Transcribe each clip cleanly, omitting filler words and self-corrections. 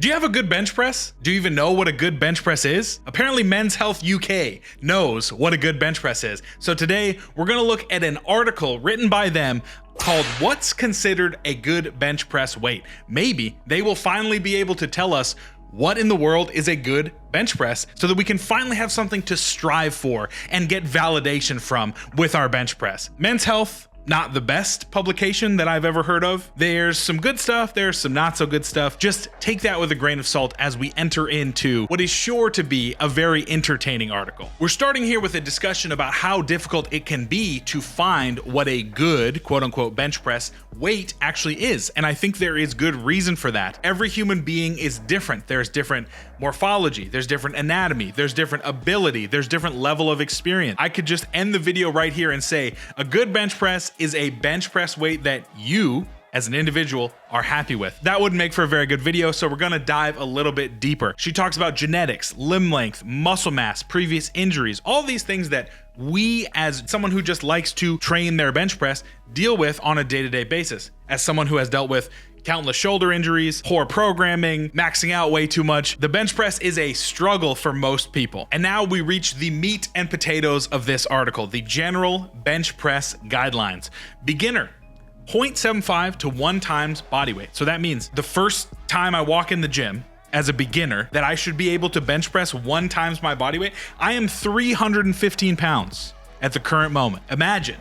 Do you have a good bench press? Do you even know what a good bench press is? Apparently Men's Health UK knows what a good bench press is. So today we're gonna look at an article written by them called What's Considered a Good Bench Press Weight. Maybe they will finally be able to tell us what in the world is a good bench press so that we can finally have something to strive for and get validation from with our bench press. Men's Health, not the best publication that I've ever heard of. There's some good stuff, there's some not so good stuff. Just take that with a grain of salt as we enter into what is sure to be a very entertaining article. We're starting here with a discussion about how difficult it can be to find what a good quote unquote bench press weight actually is. And I think there is good reason for that. Every human being is different. There's different morphology, there's different anatomy, there's different ability, there's different level of experience. I could just end the video right here and say a good bench press is a bench press weight that you as an individual are happy with. That wouldn't make for a very good video, so we're gonna dive a little bit deeper. She talks about genetics, limb length, muscle mass, previous injuries, all these things that we as someone who just likes to train their bench press deal with on a day-to-day basis. As someone who has dealt with countless shoulder injuries, poor programming, maxing out way too much, the bench press is a struggle for most people. And now we reach the meat and potatoes of this article, the general bench press guidelines. Beginner, 0.75 to 1 times body weight. So that means the first time I walk in the gym as a beginner that I should be able to bench press 1 times my body weight. I am 315 pounds at the current moment. Imagine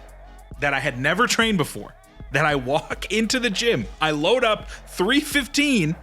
that I had never trained before, that I walk into the gym, I load up 315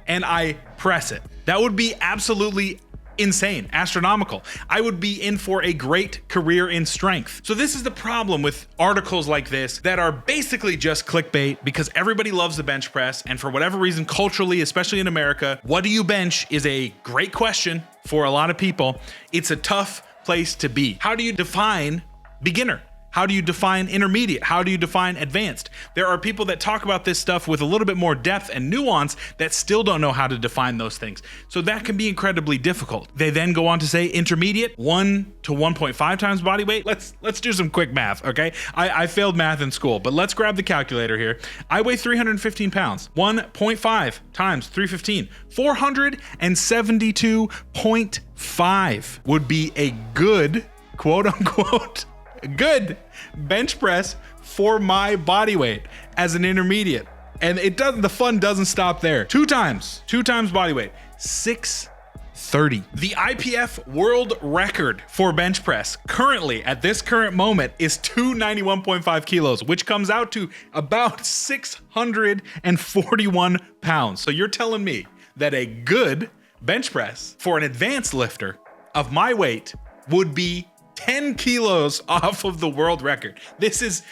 and I press it. That would be absolutely insane, astronomical. I would be in for a great career in strength. So this is the problem with articles like this that are basically just clickbait because everybody loves the bench press, and for whatever reason, culturally, especially in America, what do you bench is a great question for a lot of people. It's a tough place to be. How do you define beginner? How do you define intermediate? How do you define advanced? There are people that talk about this stuff with a little bit more depth and nuance that still don't know how to define those things. So that can be incredibly difficult. They then go on to say intermediate, 1 to 1.5 times body weight. Let's do some quick math, okay? I failed math in school, but let's grab the calculator here. I weigh 315 pounds. 1.5 times 315, 472.5 would be a good, quote unquote, good bench press for my body weight as an intermediate. And it doesn't, the fun doesn't stop there. 2 times body weight, 630. The IPF world record for bench press currently at this current moment is 291.5 kilos, which comes out to about 641 pounds. So you're telling me that a good bench press for an advanced lifter of my weight would be 10 kilos off of the world record. It's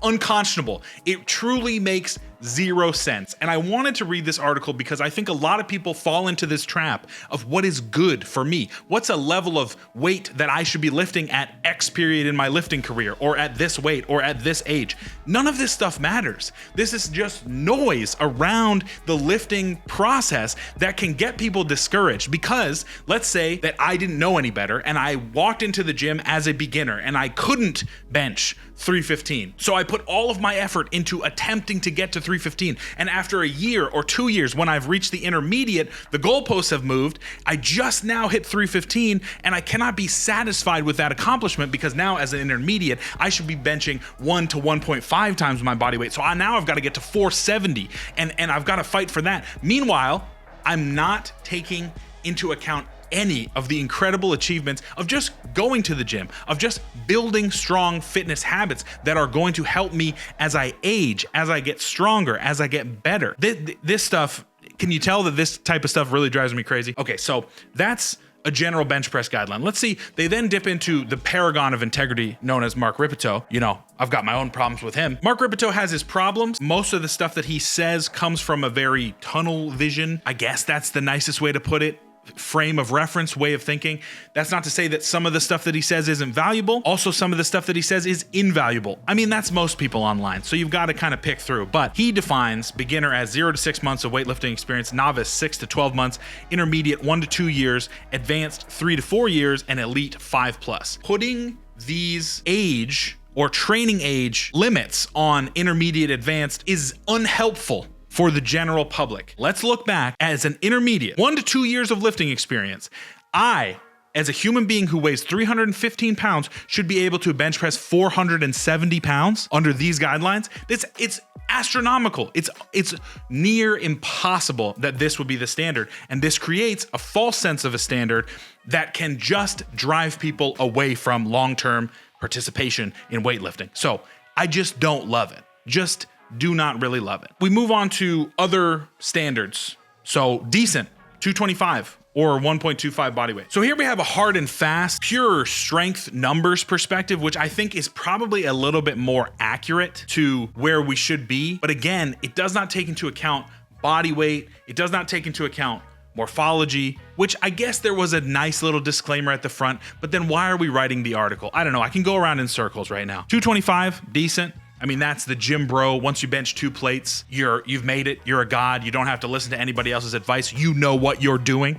unconscionable. It truly makes zero sense. And I wanted to read this article because I think a lot of people fall into this trap of what is good for me. What's a level of weight that I should be lifting at X period in my lifting career, or at this weight, or at this age? None of this stuff matters. This is just noise around the lifting process that can get people discouraged, because let's say that I didn't know any better and I walked into the gym as a beginner and I couldn't bench 315. So I put all of my effort into attempting to get to 315. And after a year or 2 years, when I've reached the intermediate, the goalposts have moved. I just now hit 315 and I cannot be satisfied with that accomplishment, because now as an intermediate, I should be benching 1 to 1.5 times my body weight. So now I've got to get to 470 and I've got to fight for that. Meanwhile, I'm not taking into account any of the incredible achievements of just going to the gym, of just building strong fitness habits that are going to help me as I age, as I get stronger, as I get better. This stuff, can you tell that this type of stuff really drives me crazy? Okay, so that's a general bench press guideline. Let's see, they then dip into the paragon of integrity known as Mark Rippetoe. You know, I've got my own problems with him. Mark Rippetoe has his problems. Most of the stuff that he says comes from a very tunnel vision. I guess that's the nicest way to put it. Frame of reference, way of thinking. That's not to say that some of the stuff that he says isn't valuable. Also, some of the stuff that he says is invaluable. I mean, that's most people online, so you've got to kind of pick through. But he defines beginner as 0 to 6 months of weightlifting experience, novice 6 to 12 months, intermediate 1 to 2 years, advanced 3 to 4 years, and elite 5+. Putting these age or training age limits on intermediate advanced is unhelpful for the general public. Let's look back as an intermediate, 1 to 2 years of lifting experience. I, as a human being who weighs 315 pounds, should be able to bench press 470 pounds under these guidelines. It's astronomical. It's near impossible that this would be the standard. And this creates a false sense of a standard that can just drive people away from long-term participation in weightlifting. So I just don't love it. Just do not really love it. We move on to other standards. So decent, 225 or 1.25 body weight. So here we have a hard and fast, pure strength numbers perspective, which I think is probably a little bit more accurate to where we should be. But again, it does not take into account body weight. It does not take into account morphology, which I guess there was a nice little disclaimer at the front, but then why are we writing the article? I don't know. I can go around in circles right now. 225, decent. I mean, that's the gym bro. Once you bench 2 plates, you've made it. You're a god. You don't have to listen to anybody else's advice. You know what you're doing.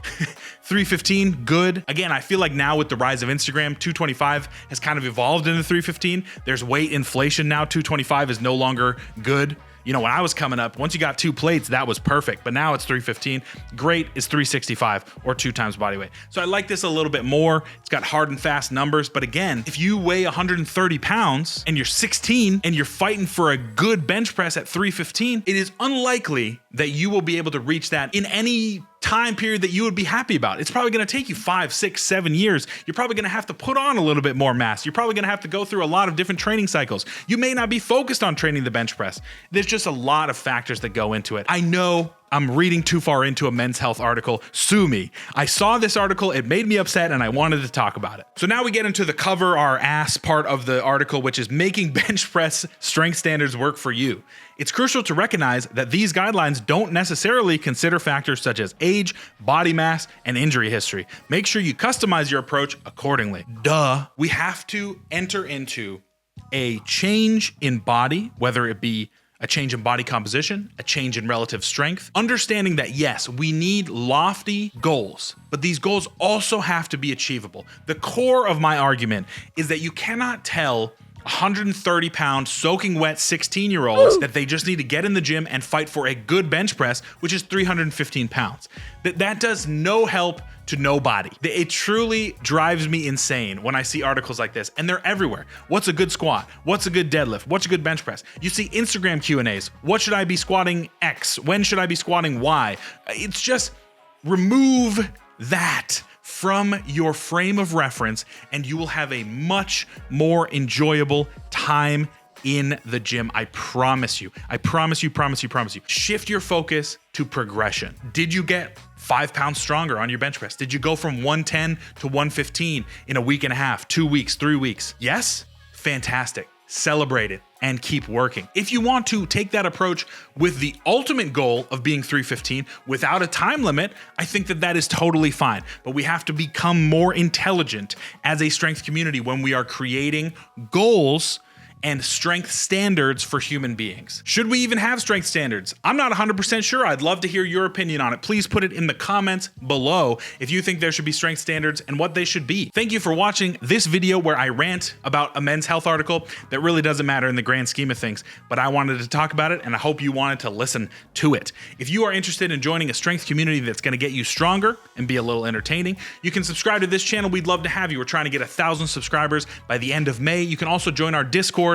315, good. Again, I feel like now with the rise of Instagram, 225 has kind of evolved into 315. There's weight inflation now. 225 is no longer good. You know, when I was coming up, once you got 2 plates, that was perfect. But now it's 315. Great is 365 or 2 times body weight. So I like this a little bit more. It's got hard and fast numbers. But again, if you weigh 130 pounds and you're 16 and you're fighting for a good bench press at 315, it is unlikely that you will be able to reach that in any time period that you would be happy about. It's probably going to take you 5, 6, 7 years. You're probably going to have to put on a little bit more mass. You're probably going to have to go through a lot of different training cycles. You may not be focused on training the bench press. There's just a lot of factors that go into it. I know I'm reading too far into a Men's Health article. Sue me. I saw this article, it made me upset, and I wanted to talk about it. So now we get into the cover our ass part of the article, which is making bench press strength standards work for you. It's crucial to recognize that these guidelines don't necessarily consider factors such as age, body mass, and injury history. Make sure you customize your approach accordingly. Duh. We have to enter into a change in body, whether it be a change in body composition, a change in relative strength, understanding that yes, we need lofty goals, but these goals also have to be achievable. The core of my argument is that you cannot tell 130 pound soaking wet 16-year-olds that they just need to get in the gym and fight for a good bench press, which is 315 pounds. That does no help to nobody. It truly drives me insane when I see articles like this, and they're everywhere. What's a good squat? What's a good deadlift? What's a good bench press? You see Instagram Q&As. What should I be squatting X? When should I be squatting Y? It's just remove that from your frame of reference, and you will have a much more enjoyable time in the gym. I promise you. I promise you, promise you, promise you. Shift your focus to progression. Did you get 5 pounds stronger on your bench press? Did you go from 110 to 115 in a week and a half, 2 weeks, 3 weeks? Yes? Fantastic. Celebrate it and keep working. If you want to take that approach with the ultimate goal of being 315 without a time limit, I think that is totally fine. But we have to become more intelligent as a strength community when we are creating goals and strength standards for human beings. Should we even have strength standards? I'm not 100% sure. I'd love to hear your opinion on it. Please put it in the comments below if you think there should be strength standards and what they should be. Thank you for watching this video where I rant about a Men's Health article that really doesn't matter in the grand scheme of things, but I wanted to talk about it and I hope you wanted to listen to it. If you are interested in joining a strength community that's going to get you stronger and be a little entertaining, you can subscribe to this channel. We'd love to have you. We're trying to get 1,000 subscribers by the end of May. You can also join our Discord.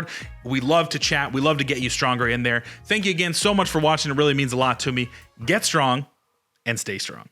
We love to chat. We love to get you stronger in there. Thank you again so much for watching. It really means a lot to me. Get strong and stay strong.